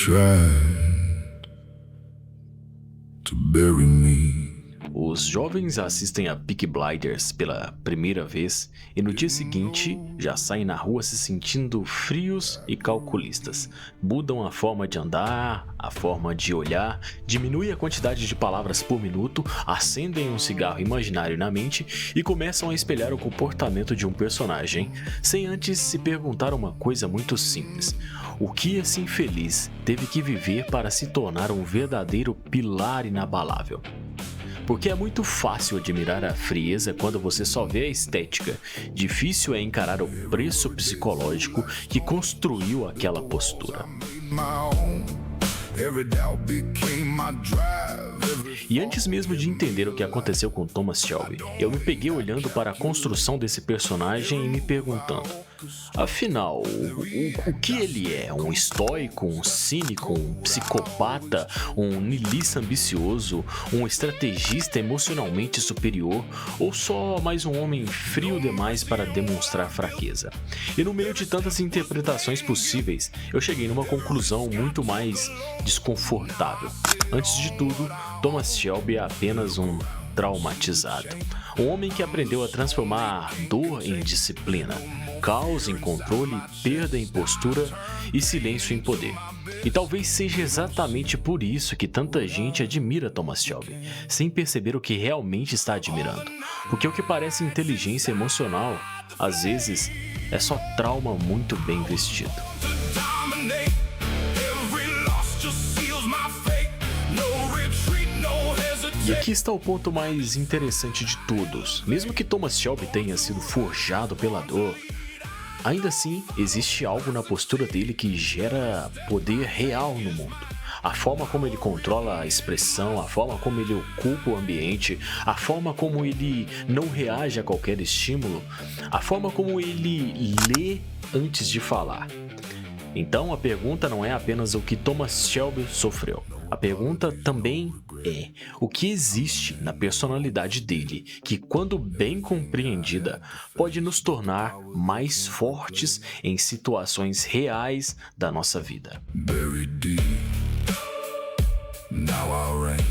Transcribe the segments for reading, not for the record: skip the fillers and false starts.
tried to bury me. Os jovens assistem a Peaky Blinders pela primeira vez e no dia seguinte já saem na rua se sentindo frios e calculistas. Mudam a forma de andar, a forma de olhar, diminuem a quantidade de palavras por minuto, acendem um cigarro imaginário na mente e começam a espelhar o comportamento de um personagem, sem antes se perguntar uma coisa muito simples: o que esse infeliz teve que viver para se tornar um verdadeiro pilar inabalável? Porque é muito fácil admirar a frieza quando você só vê a estética. Difícil é encarar o preço psicológico que construiu aquela postura. E antes mesmo de entender o que aconteceu com Thomas Shelby, eu me peguei olhando para a construção desse personagem e me perguntando: afinal, o que ele é? Um estoico, um cínico, um psicopata, um niilista ambicioso, um estrategista emocionalmente superior ou só mais um homem frio demais para demonstrar fraqueza? E no meio de tantas interpretações possíveis, eu cheguei numa conclusão muito mais desconfortável. Antes de tudo, Thomas Shelby é apenas um traumatizado. Um homem que aprendeu a transformar dor em disciplina, caos em controle, perda em postura e silêncio em poder. E talvez seja exatamente por isso que tanta gente admira Thomas Shelby, sem perceber o que realmente está admirando. Porque o que parece inteligência emocional, às vezes, é só trauma muito bem vestido. E aqui está o ponto mais interessante de todos. Mesmo que Thomas Shelby tenha sido forjado pela dor, ainda assim existe algo na postura dele que gera poder real no mundo. A forma como ele controla a expressão, a forma como ele ocupa o ambiente, a forma como ele não reage a qualquer estímulo, a forma como ele lê antes de falar. Então a pergunta não é apenas o que Thomas Shelby sofreu. A pergunta também é o que existe na personalidade dele que, quando bem compreendida, pode nos tornar mais fortes em situações reais da nossa vida. Buried deep, now our rain,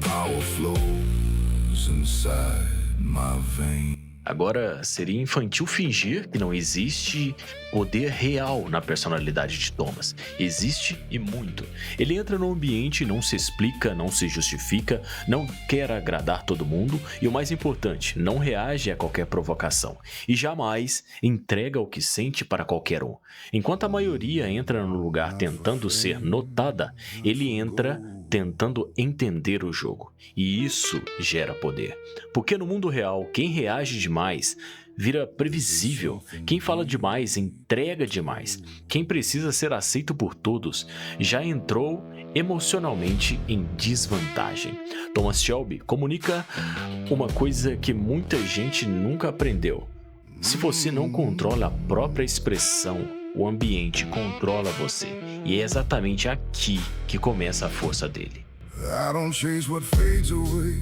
power flows inside my veins. Agora, seria infantil fingir que não existe poder real na personalidade de Thomas. Existe e muito. Ele entra no ambiente e não se explica, não se justifica, não quer agradar todo mundo e, o mais importante, não reage a qualquer provocação e jamais entrega o que sente para qualquer um. Enquanto a maioria entra no lugar tentando ser notada, ele entra tentando entender o jogo. E isso gera poder. Porque no mundo real, quem reage demais vira previsível. Quem fala demais entrega demais. Quem precisa ser aceito por todos já entrou emocionalmente em desvantagem. Thomas Shelby comunica uma coisa que muita gente nunca aprendeu. Se você não controla a própria expressão, o ambiente controla você. E é exatamente aqui que começa a força dele. I don't chase what fades away.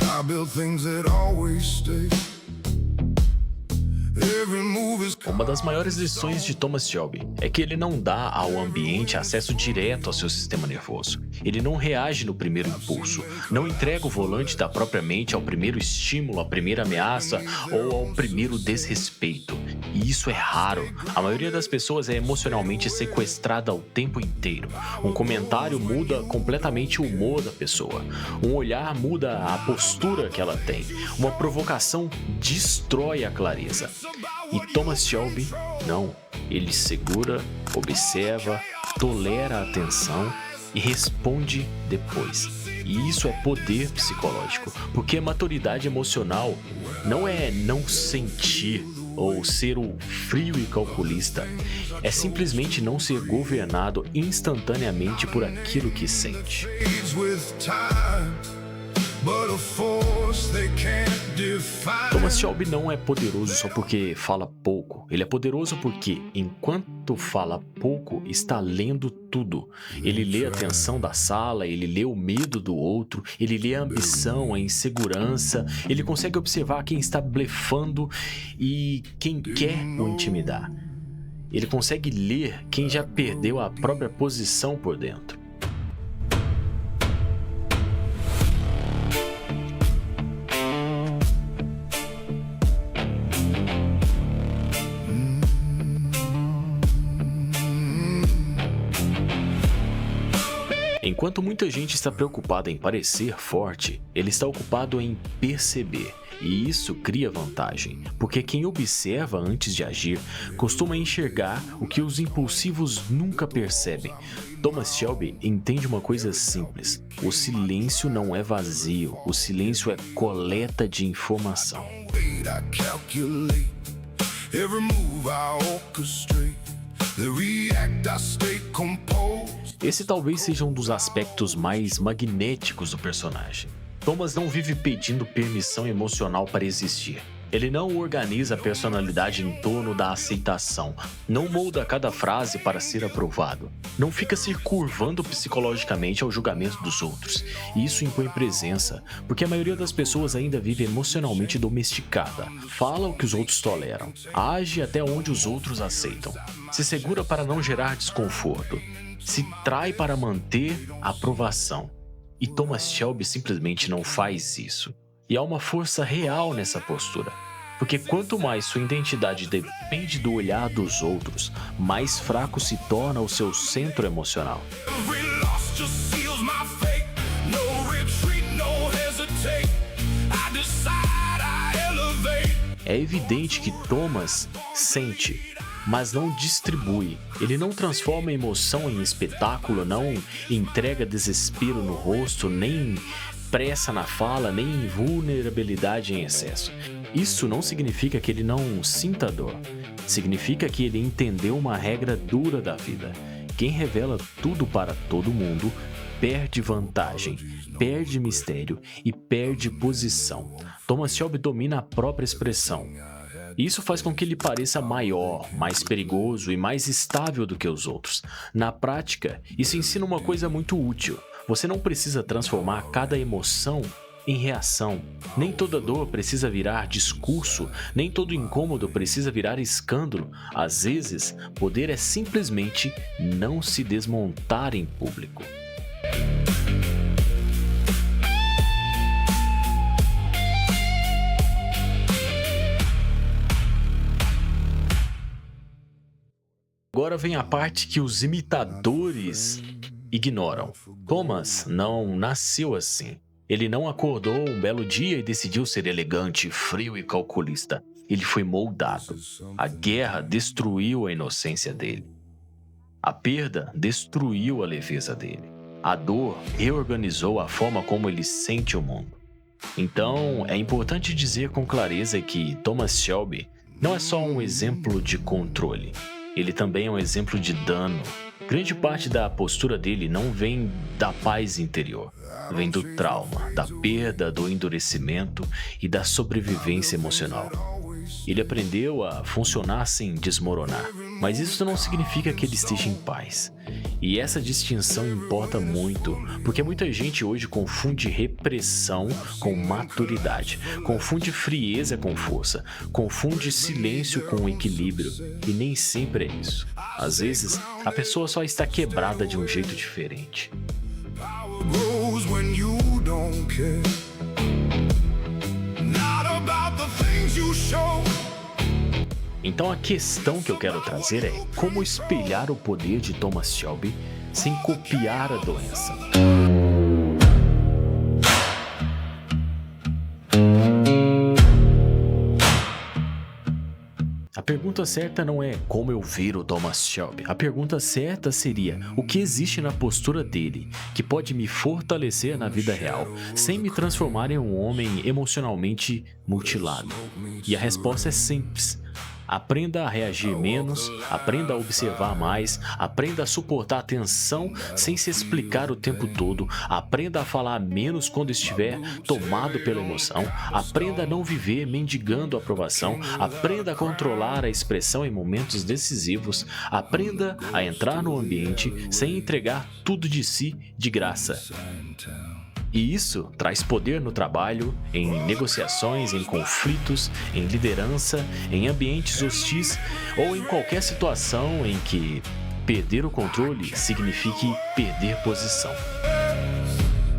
I build things that always stay. Every move is Uma das maiores lições de Thomas Shelby é que ele não dá ao ambiente acesso direto ao seu sistema nervoso. Ele não reage no primeiro impulso, não entrega o volante da própria mente ao primeiro estímulo, à primeira ameaça ou ao primeiro desrespeito. E isso é raro. A maioria das pessoas é emocionalmente sequestrada o tempo inteiro. Um comentário muda completamente o humor da pessoa. Um olhar muda a postura que ela tem. Uma provocação destrói a clareza. E Thomas Shelby, não. Ele segura, observa, tolera a tensão e responde depois. E isso é poder psicológico, porque maturidade emocional não é não sentir ou ser o frio e calculista. É simplesmente não ser governado instantaneamente por aquilo que sente. Thomas Shelby não é poderoso só porque fala pouco. Ele é poderoso porque, enquanto fala pouco, está lendo tudo. Ele lê a tensão da sala, ele lê o medo do outro, ele lê a ambição, a insegurança, ele consegue observar quem está blefando e quem quer o intimidar. Ele consegue ler quem já perdeu a própria posição por dentro. Enquanto muita gente está preocupada em parecer forte, ele está ocupado em perceber. E isso cria vantagem, porque quem observa antes de agir costuma enxergar o que os impulsivos nunca percebem. Thomas Shelby entende uma coisa simples: o silêncio não é vazio, o silêncio é coleta de informação. I calculate every move I orchestrate. The react I stay composed. Esse talvez seja um dos aspectos mais magnéticos do personagem. Thomas não vive pedindo permissão emocional para existir. Ele não organiza a personalidade em torno da aceitação, não molda cada frase para ser aprovado, não fica se curvando psicologicamente ao julgamento dos outros. Isso impõe presença, porque a maioria das pessoas ainda vive emocionalmente domesticada. Fala o que os outros toleram, age até onde os outros aceitam, se segura para não gerar desconforto, se trai para manter a aprovação. E Thomas Shelby simplesmente não faz isso. E há uma força real nessa postura. Porque quanto mais sua identidade depende do olhar dos outros, mais fraco se torna o seu centro emocional. Every loss just seals my fate. No retreat, no hesitate. I decide, I elevate. É evidente que Thomas sente, mas não distribui. Ele não transforma emoção em espetáculo, não entrega desespero no rosto, nem pressa na fala, nem vulnerabilidade em excesso. Isso não significa que ele não sinta dor. Significa que ele entendeu uma regra dura da vida. Quem revela tudo para todo mundo perde vantagem, perde mistério e perde posição. Thomas Shelby domina a própria expressão. Isso faz com que ele pareça maior, mais perigoso e mais estável do que os outros. Na prática, isso ensina uma coisa muito útil. Você não precisa transformar cada emoção em reação. Nem toda dor precisa virar discurso, nem todo incômodo precisa virar escândalo. Às vezes, poder é simplesmente não se desmontar em público. Agora vem a parte que os imitadores ignoram. Thomas não nasceu assim. Ele não acordou um belo dia e decidiu ser elegante, frio e calculista. Ele foi moldado. A guerra destruiu a inocência dele. A perda destruiu a leveza dele. A dor reorganizou a forma como ele sente o mundo. Então, é importante dizer com clareza que Thomas Shelby não é só um exemplo de controle. Ele também é um exemplo de dano. Grande parte da postura dele não vem da paz interior, vem do trauma, da perda, do endurecimento e da sobrevivência emocional. Ele aprendeu a funcionar sem desmoronar, mas isso não significa que ele esteja em paz. E essa distinção importa muito, porque muita gente hoje confunde repressão com maturidade, confunde frieza com força, confunde silêncio com equilíbrio, e nem sempre é isso. Às vezes, a pessoa só está quebrada de um jeito diferente. Power grows when you don't care. Not about the things you show. Então a questão que eu quero trazer é como espelhar o poder de Thomas Shelby sem copiar a doença. A pergunta certa não é como eu viro Thomas Shelby. A pergunta certa seria o que existe na postura dele que pode me fortalecer na vida real, sem me transformar em um homem emocionalmente mutilado. E a resposta é simples. Aprenda a reagir menos, aprenda a observar mais, aprenda a suportar a tensão sem se explicar o tempo todo, aprenda a falar menos quando estiver tomado pela emoção, aprenda a não viver mendigando aprovação, aprenda a controlar a expressão em momentos decisivos, aprenda a entrar no ambiente sem entregar tudo de si de graça. E isso traz poder no trabalho, em negociações, em conflitos, em liderança, em ambientes hostis ou em qualquer situação em que perder o controle signifique perder posição.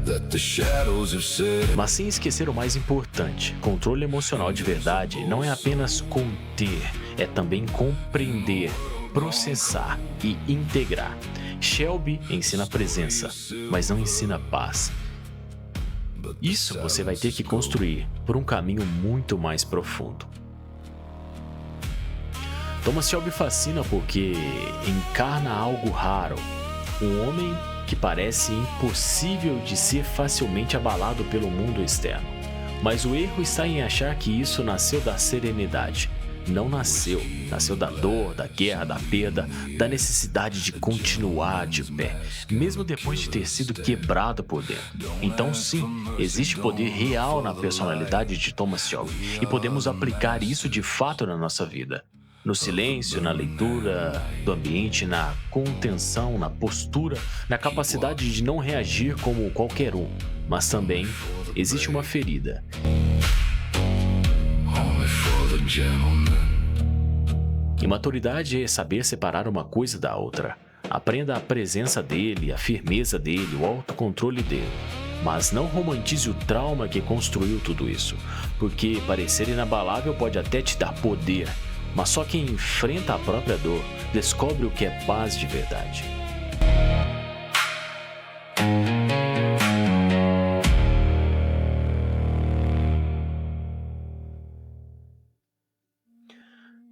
That the shadows have said. Mas sem esquecer o mais importante, controle emocional de verdade não é apenas conter, é também compreender, processar e integrar. Shelby ensina presença, mas não ensina paz. Isso você vai ter que construir por um caminho muito mais profundo. Thomas Shelby fascina porque encarna algo raro, um homem que parece impossível de ser facilmente abalado pelo mundo externo. Mas o erro está em achar que isso nasceu da serenidade. Não nasceu. Nasceu da dor, da guerra, da perda, da necessidade de continuar de pé, mesmo depois de ter sido quebrado por dentro. Então sim, existe poder real na personalidade de Thomas Shelby e podemos aplicar isso de fato na nossa vida. No silêncio, na leitura do ambiente, na contenção, na postura, na capacidade de não reagir como qualquer um. Mas também existe uma ferida. Only for the gentleman. E maturidade é saber separar uma coisa da outra. Aprenda a presença dele, a firmeza dele, o autocontrole dele. Mas não romantize o trauma que construiu tudo isso, porque parecer inabalável pode até te dar poder, mas só quem enfrenta a própria dor descobre o que é paz de verdade.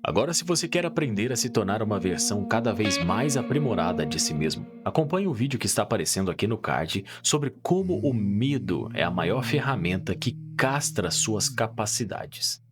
Agora, se você quer aprender a se tornar uma versão cada vez mais aprimorada de si mesmo, acompanhe o vídeo que está aparecendo aqui no card sobre como o medo é a maior ferramenta que castra suas capacidades.